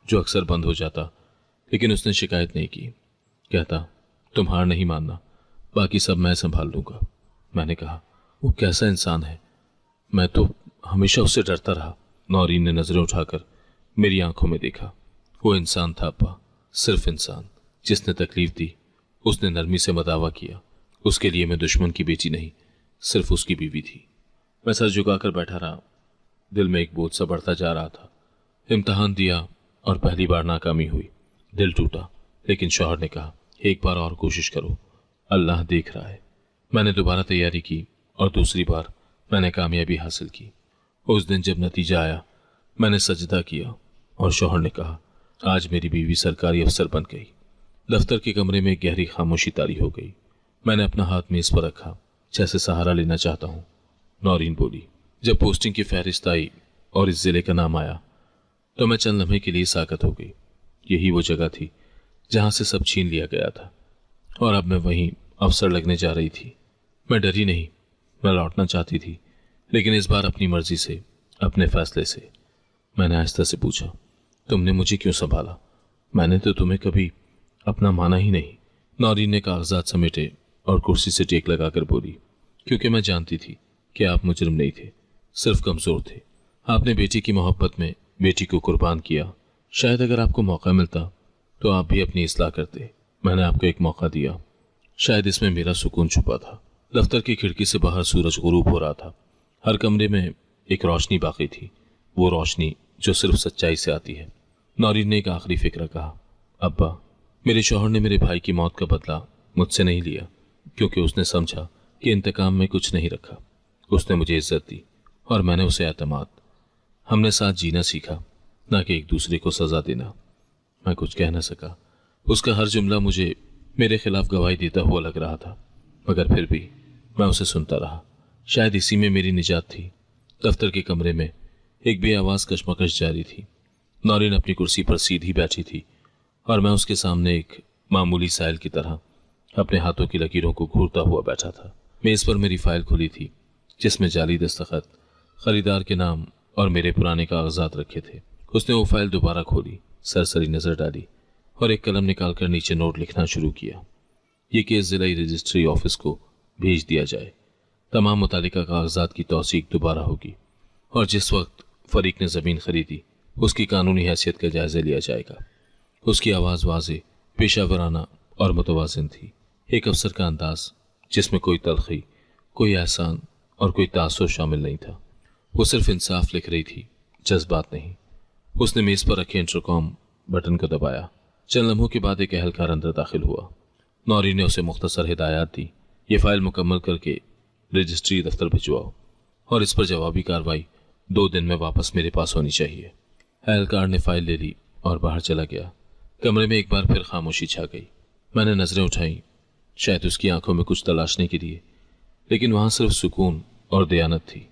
जो अक्सर बंद हो जाता, लेकिन उसने शिकायत नहीं की। कहता, तुम हार नहीं मानना, बाकी सब मैं संभाल लूँगा। मैंने कहा, वो कैसा इंसान है? मैं तो हमेशा उससे डरता रहा। नौरीन ने नज़रें उठाकर मेरी आंखों में देखा। वो इंसान था अब्बा, सिर्फ इंसान। जिसने तकलीफ दी उसने नरमी से मदावा किया। उसके लिए मैं दुश्मन की बेटी नहीं, सिर्फ उसकी बीवी थी। मैं सर झुकाकर बैठा रहा। दिल में एक बोझ सा बढ़ता जा रहा था। इम्तहान दिया और पहली बार नाकामी हुई। दिल टूटा, लेकिन शौहर ने कहा, एक बार और कोशिश करो, अल्लाह देख रहा है। मैंने दोबारा तैयारी की और दूसरी बार मैंने कामयाबी हासिल की। उस दिन जब नतीजा आया मैंने सजदा किया और शौहर ने कहा, आज मेरी बीवी सरकारी अफसर बन गई। दफ्तर के कमरे में एक गहरी खामोशी तारी हो गई। मैंने अपना हाथ मेज पर रखा, जैसे सहारा लेना चाहता हूँ। नौरीन बोली, जब पोस्टिंग की फहरिस्त आई और इस जिले का नाम आया तो मैं चंद लम्हे के लिए साकत हो गई। यही वो जगह थी जहाँ से सब छीन लिया गया था और अब मैं वहीं अफसर लगने जा रही थी। मैं डरी नहीं, मैं लौटना चाहती थी, लेकिन इस बार अपनी मर्जी से, अपने फैसले से। मैंने आहिस्ता से पूछा, तुमने मुझे क्यों संभाला? मैंने तो तुम्हें कभी अपना माना ही नहीं। नौरीन ने कागजात समेटे और कुर्सी से टेक लगाकर बोली, क्योंकि मैं जानती थी कि आप मुजरिम नहीं थे, सिर्फ कमजोर थे। आपने बेटी की मोहब्बत में बेटी को कुर्बान किया। शायद अगर आपको मौका मिलता तो आप भी अपनी इस्लाह करते। मैंने आपको एक मौका दिया, शायद इसमें मेरा सुकून छुपा था। दफ्तर की खिड़की से बाहर सूरज गुरूब हो रहा था। हर कमरे में एक रोशनी बाकी थी, वो रोशनी जो सिर्फ सच्चाई से आती है। नौरीन ने एक आखिरी फिक्र कहा, अब्बा, मेरे शौहर ने मेरे भाई की मौत का बदला मुझसे नहीं लिया, क्योंकि उसने समझा कि इंतकाम में कुछ नहीं रखा। उसने मुझे इज्जत दी और मैंने उसे एतमाद। हमने साथ जीना सीखा, ना कि एक दूसरे को सजा देना। मैं कुछ कह न सका। उसका हर जुमला मुझे मेरे खिलाफ गवाही देता हुआ लग रहा था, मगर फिर भी मैं उसे सुनता रहा। शायद इसी में मेरी निजात थी। दफ्तर के कमरे में एक बेआवाज कशमकश जारी थी। नौरीन अपनी कुर्सी पर सीधी बैठी थी और मैं उसके सामने एक मामूली साइल की तरह अपने हाथों की लकीरों को घूरता हुआ बैठा था। मेज पर मेरी फाइल खुली थी, जिसमें जाली दस्तखत, खरीदार के नाम और मेरे पुराने कागजात रखे थे। उसने वो फाइल दोबारा खोली, सरसरी नजर डाली और एक कलम निकालकर नीचे नोट लिखना शुरू किया। ये केस जिला रजिस्ट्री ऑफिस को भेज दिया जाए। तमाम मुतालिका कागजात की तौसीक दोबारा होगी और जिस वक्त फरीक ने ज़मीन खरीदी उसकी कानूनी हैसियत का जायजा लिया जाएगा। उसकी आवाज़ वाज़े, पेशावराना और मुतवाज़िन थी। एक अफसर का अंदाज जिसमें कोई तलखी, कोई एहसान और कोई तासुर शामिल नहीं था। वो सिर्फ इंसाफ लिख रही थी, जज्बात नहीं। उसने मेज़ पर रखे इंटरकॉम बटन को दबाया। चंद लम्हों के बाद एक एहलकार अंदर दाखिल हुआ। नौरी ने उसे मुख्तसर हिदायत दी, ये फाइल मुकम्मल करके रजिस्ट्री दफ्तर भिजवाओ और इस पर जवाबी कार्रवाई 2 दिन में वापस मेरे पास होनी चाहिए। एहलकार ने फाइल ले ली और बाहर चला गया। कमरे में एक बार फिर खामोशी छा गई। मैंने नजरें उठाई, शायद उसकी आंखों में कुछ तलाशने के लिए, लेकिन वहां सिर्फ सुकून और दयानत थी।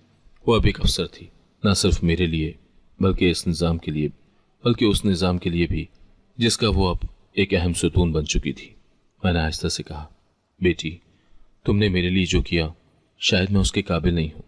वो अब एक अफसर थी, न सिर्फ मेरे लिए बल्कि इस निज़ाम के लिए, बल्कि उस निज़ाम के लिए भी जिसका वो अब एक अहम सुतून बन चुकी थी। मैंने आहिस्ता से कहा, बेटी, तुमने मेरे लिए जो किया शायद मैं उसके काबिल नहीं हूं।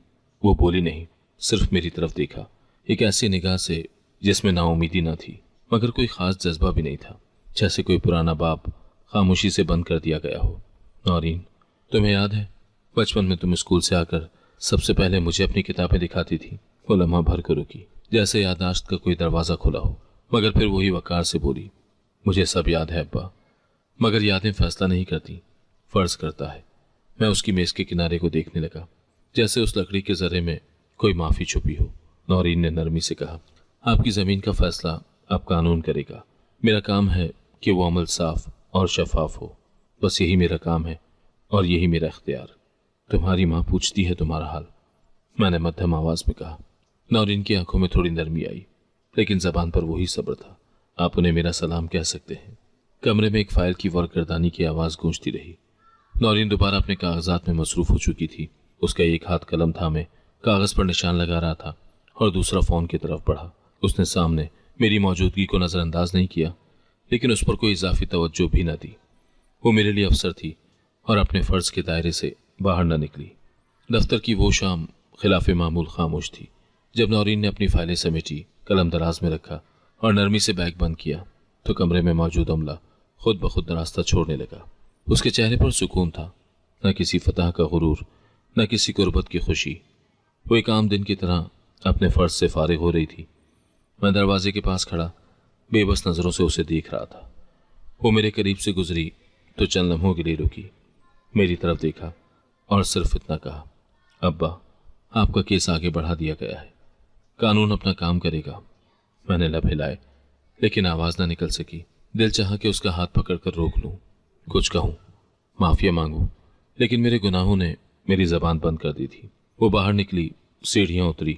वो बोली नहीं, सिर्फ मेरी तरफ देखा, एक ऐसी निगाह से जिसमें नाउमीदी न थी मगर कोई खास जज्बा भी नहीं था, जैसे कोई पुराना बाप खामोशी से बंद कर दिया गया हो। नौरीन, तुम्हें याद है बचपन में तुम स्कूल से आकर सबसे पहले मुझे अपनी किताबें दिखाती थी? वो लम्हा भर कर रुकी, जैसे याददाश्त का कोई दरवाज़ा खुला हो, मगर फिर वही वकार से बोली, मुझे सब याद है अब्बा, मगर यादें फैसला नहीं करती, फर्ज करता है। मैं उसकी मेज़ के किनारे को देखने लगा, जैसे उस लकड़ी के जर्रे में कोई माफ़ी छुपी हो। नौरीन ने नरमी से कहा, आपकी ज़मीन का फैसला अब कानून करेगा। मेरा काम है कि वो अमल साफ और शफाफ हो, बस यही मेरा काम है और यही मेरा इख्तियार। तुम्हारी माँ पूछती है तुम्हारा हाल, मैंने मध्यम आवाज में कहा। नौरीन की आंखों में थोड़ी नरमी आई, लेकिन जबान पर वही सब्र था। आप उन्हें मेरा सलाम कह सकते हैं। कमरे में एक फाइल की वर्करदानी की आवाज गूंजती रही। नौरीन दोबारा अपने कागजात में मसरूफ हो चुकी थी। उसका एक हाथ कलम थामे कागज पर निशान लगा रहा था और दूसरा फोन की तरफ बढ़ा। उसने सामने मेरी मौजूदगी को नजरअंदाज नहीं किया, लेकिन उस पर कोई इजाफी तवज्जो भी न दी। वो मेरे लिए अफसर थी और अपने फर्ज के दायरे से बाहर न निकली। दफ्तर की वो शाम खिलाफ मामूल खामोश थी। जब नौरीन ने अपनी फाइलें समेटी, कलम दराज में रखा और नरमी से बैग बंद किया, तो कमरे में मौजूद अमला खुद ब खुद रास्ता छोड़ने लगा। उसके चेहरे पर सुकून था, न किसी फतह का गुरूर, न किसी कुर्बत की खुशी। वो एक आम दिन की तरह अपने फर्ज से फारिग हो रही थी। मैं दरवाजे के पास खड़ा बेबस नज़रों से उसे देख रहा था। वो मेरे करीब से गुजरी तो चंद लम्हों के लिए रुकी, मेरी तरफ देखा और सिर्फ इतना कहा, अब्बा, आपका केस आगे बढ़ा दिया गया है, कानून अपना काम करेगा। मैंने लब हिलाए, लेकिन आवाज़ ना निकल सकी। दिल चाहा कि उसका हाथ पकड़कर रोक लूं, कुछ कहूं, माफिया मांगूं, लेकिन मेरे गुनाहों ने मेरी जबान बंद कर दी थी। वो बाहर निकली, सीढ़ियां उतरी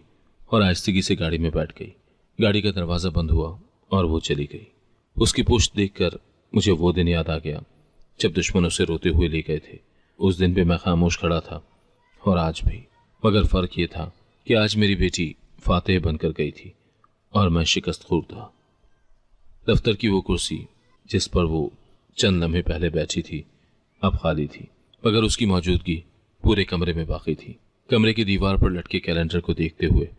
और आहिस्तगी से गाड़ी में बैठ गई। गाड़ी का दरवाज़ा बंद हुआ और वो चली गई। उसकी पुश्त देखकर मुझे वो दिन याद आ गया जब दुश्मन उसे रोते हुए ले गए थे। उस दिन भी मैं खामोश खड़ा था और आज भी, मगर फ़र्क ये था कि आज मेरी बेटी फातेह बनकर गई थी और मैं शिकस्त खूर था। दफ्तर की वो कुर्सी जिस पर वो चंद लम्हे पहले बैठी थी अब खाली थी, मगर उसकी मौजूदगी पूरे कमरे में बाकी थी। कमरे की दीवार पर लटके कैलेंडर को देखते हुए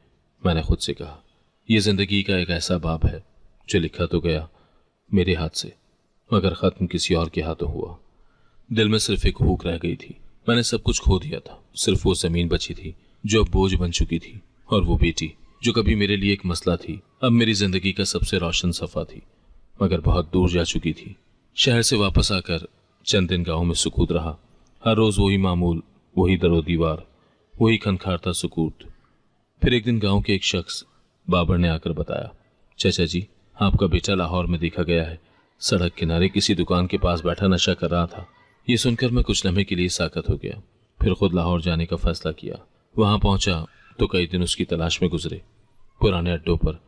मैंने खुद से कहा, यह जिंदगी का एक ऐसा बाब है जो लिखा तो गया मेरे हाथ से, मगर खत्म किसी और के हाथों हुआ। दिल में सिर्फ एक भूख रह गई थी। मैंने सब कुछ खो दिया था, सिर्फ वो जमीन बची थी जो अब बोझ बन चुकी थी, और वो बेटी जो कभी मेरे लिए एक मसला थी, अब मेरी जिंदगी का सबसे रोशन सफा थी, मगर बहुत दूर जा चुकी थी। शहर से वापस आकर चंद दिन गाँव में सुकूत रहा। हर रोज वही मामूल, वही दरो दीवार, वही खनखारता सुकूत। फिर एक दिन गांव के एक शख्स बाबर ने आकर बताया, चाचा जी, आपका बेटा लाहौर में देखा गया है, सड़क किनारे किसी दुकान के पास बैठा नशा कर रहा था। ये सुनकर मैं कुछ लम्हे के लिए साकत हो गया। फिर खुद लाहौर जाने का फैसला किया। वहां पहुंचा तो कई दिन उसकी तलाश में गुजरे। पुराने अड्डों पर,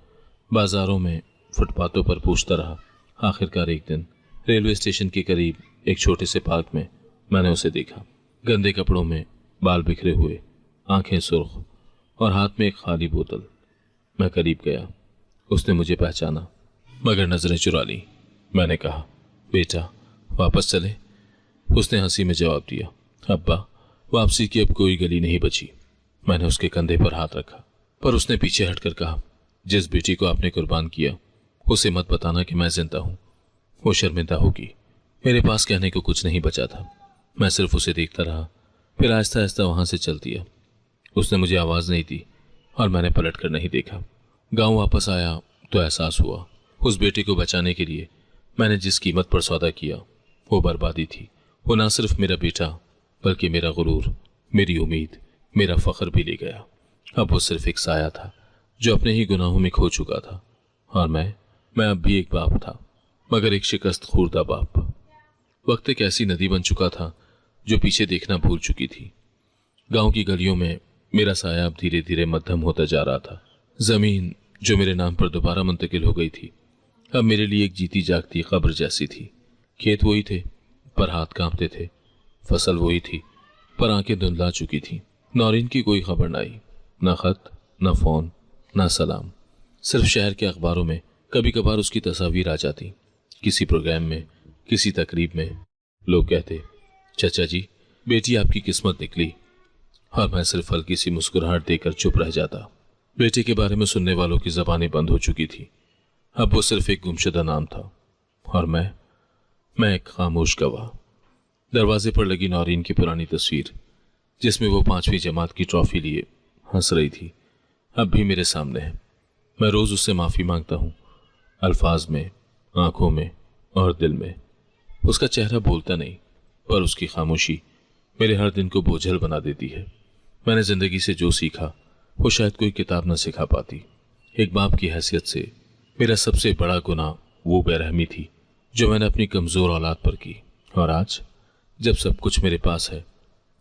बाजारों में, फुटपाथों पर पूछता रहा। आखिरकार एक दिन रेलवे स्टेशन के करीब एक छोटे से पार्क में मैंने उसे देखा। गंदे कपड़ों में, बाल बिखरे हुए, आंखें सुर्ख और हाथ में एक खाली बोतल। मैं करीब गया। उसने मुझे पहचाना, मगर नजरें चुरा ली। मैंने कहा, बेटा वापस चले? उसने हंसी में जवाब दिया, अब्बा वापसी की अब कोई गली नहीं बची। मैंने उसके कंधे पर हाथ रखा, पर उसने पीछे हटकर कहा, जिस बेटी को आपने कुर्बान किया उसे मत बताना कि मैं जिंदा हूं, वो शर्मिंदा होगी। मेरे पास कहने को कुछ नहीं बचा था। मैं सिर्फ उसे देखता रहा, फिर आहिस्ता आहिस्ता वहां से चल दिया। उसने मुझे आवाज नहीं दी और मैंने पलट कर नहीं देखा। गांव वापस आया तो एहसास हुआ, उस बेटे को बचाने के लिए मैंने जिस कीमत पर सौदा किया वो बर्बादी थी। वो ना सिर्फ मेरा बेटा बल्कि मेरा गुरूर, मेरी उम्मीद, मेरा फख्र भी ले गया। अब वो सिर्फ एक साया था जो अपने ही गुनाहों में खो चुका था। और मैं अब भी एक बाप था, मगर एक शिकस्त खूरदा बाप। वक्त एक ऐसी नदी बन चुका था जो पीछे देखना भूल चुकी थी। गांव की गलियों में मेरा साया अब धीरे धीरे मध्यम होता जा रहा था। जमीन जो मेरे नाम पर दोबारा मुंतकिल हो गई थी, अब मेरे लिए एक जीती जागती कब्र जैसी थी। खेत वही थे पर हाथ कांपते थे, फसल वही थी पर आंखें धुंधला चुकी थी। नौरीन की कोई खबर न आई, न खत, न फोन, न सलाम। सिर्फ शहर के अखबारों में कभी कभार उसकी तस्वीर आ जाती। किसी प्रोग्राम में, किसी तकरीब में लोग कहते, चाचा जी बेटी आपकी किस्मत निकली, और मैं सिर्फ हल्की सी मुस्कुराहट देकर चुप रह जाता। बेटे के बारे में सुनने वालों की जबानें बंद हो चुकी थी। अब वो सिर्फ एक गुमशुदा नाम था, और मैं एक खामोश गवाह। दरवाजे पर लगी नौरीन की पुरानी तस्वीर, जिसमें वो 5वीं जमात की ट्रॉफी लिए हंस रही थी, अब भी मेरे सामने है। मैं रोज उससे माफी मांगता हूँ, अल्फाज में, आंखों में और दिल में। उसका चेहरा बोलता नहीं, पर उसकी खामोशी मेरे हर दिन को बोझल बना देती है। मैंने जिंदगी से जो सीखा वो शायद कोई किताब न सिखा पाती। एक बाप की हैसियत से मेरा सबसे बड़ा गुनाह वो बेरहमी थी जो मैंने अपनी कमजोर औलाद पर की। और आज जब सब कुछ मेरे पास है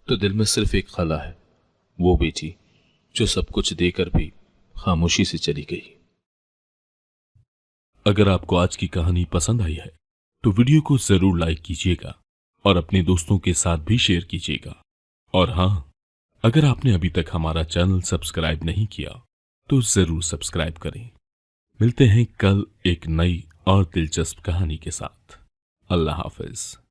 तो दिल में सिर्फ एक खला है, वो बेटी जो सब कुछ देकर भी खामोशी से चली गई। अगर आपको आज की कहानी पसंद आई है तो वीडियो को जरूर लाइक कीजिएगा और अपने दोस्तों के साथ भी शेयर कीजिएगा। और हां, अगर आपने अभी तक हमारा चैनल सब्सक्राइब नहीं किया तो जरूर सब्सक्राइब करें। मिलते हैं कल एक नई और दिलचस्प कहानी के साथ। अल्लाह हाफिज।